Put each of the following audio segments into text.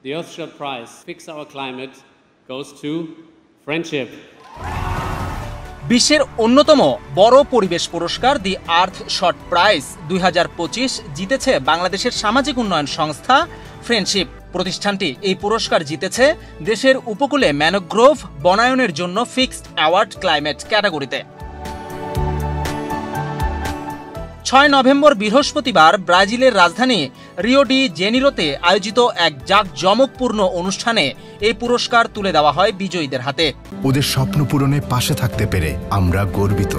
The Earthshot Prize, Fix Our Climate, goes to Friendship. বিশ্বের অন্যতম বড় পরিবেশ পুরস্কার দি আর্থশট প্রাইজ 2025 জিতেছে বাংলাদেশের সামাজিক উন্নয়ন সংস্থা ফ্রেন্ডশিপ। প্রতিষ্ঠানটি এই পুরস্কার জিতেছে দেশের উপকূলে ম্যানোগ্রোভ বনায়নের জন্য ফিক্সড অ্যাওয়ার্ড ক্লাইমেট ক্যাটাগরিতে। 6 নভেম্বর বৃহস্পতিবার ব্রাজিলের রাজধানী রিও ডি জেনিরোতে আয়োজিত এক জাঁকজমকপূর্ণ অনুষ্ঠানে এই পুরস্কার তুলে দেওয়া হয় বিজয়ীদের হাতে। ওদের স্বপ্ন পূরণে পাশে থাকতে পেরে আমরা গর্বিত।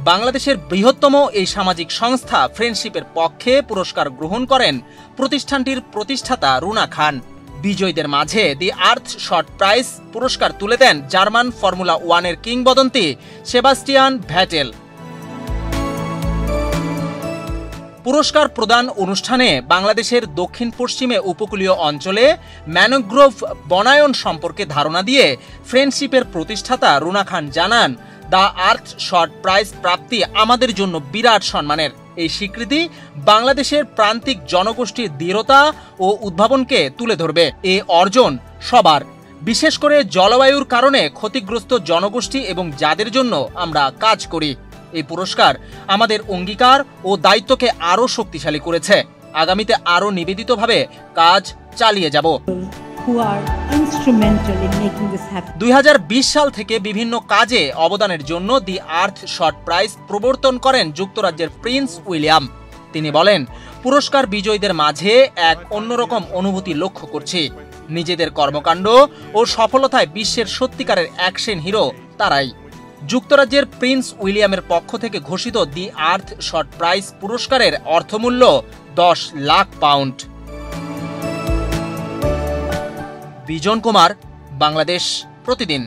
বাংলাদেশের বৃহত্তম এই সামাজিক সংস্থা ফ্রেন্ডশিপের পক্ষে পুরস্কার গ্রহণ করেন প্রতিষ্ঠানটির প্রতিষ্ঠাতা রুনা খান। বিজয়ীদের মাঝে দি আর্থশট প্রাইজ পুরস্কার তুলে দেন জার্মান ফর্মুলা 1-এর কিংবদন্তি সেবাস্টিয়ান ভ্যাটেল। পুরস্কার প্রদান অনুষ্ঠানে বাংলাদেশের দক্ষিণ পশ্চিমে উপকূলীয় অঞ্চলে ম্যানোগ্রোভ বনায়ন সম্পর্কে ধারণা দিয়ে ফ্রেন্ডশিপের প্রতিষ্ঠাতা রুনা খান জানান, দ্য আর্থশট প্রাইজ প্রাপ্তি আমাদের জন্য বিরাট সম্মানের। এই স্বীকৃতি বাংলাদেশের প্রান্তিক জনগোষ্ঠীর দৃঢ়তা ও উদ্ভাবনকে তুলে ধরবে। এই অর্জন সবার, বিশেষ করে জলবায়ুর কারণে ক্ষতিগ্রস্ত জনগোষ্ঠী এবং যাদের জন্য আমরা কাজ করি। এই পুরস্কার আমাদের অঙ্গীকার ও দায়িত্বকে আরও শক্তিশালী করেছে। আগামীতে আরও নিবেদিতভাবে কাজ চালিয়ে যাব। 2020 সাল থেকে বিভিন্ন কাজে অবদানের জন্য দি আর্থশট প্রাইজ প্রবর্তন করেন যুক্তরাজ্যের প্রিন্স উইলিয়াম। তিনি বলেন, পুরস্কার বিজয়ীদের মাঝে এক অন্যরকম অনুভূতি লক্ষ্য করছি। নিজেদের কর্মকাণ্ড ও সফলতায় বিশ্বের সত্যিকারের অ্যাকশন হিরো তারাই। যুক্তরাজ্যের প্রিন্স উইলিয়ামের পক্ষ থেকে ঘোষিত দি আর্থশট প্রাইজ পুরস্কারের অর্থমূল্য 10 লাখ পাউন্ড। বিজন কুমার, বাংলাদেশ প্রতিদিন।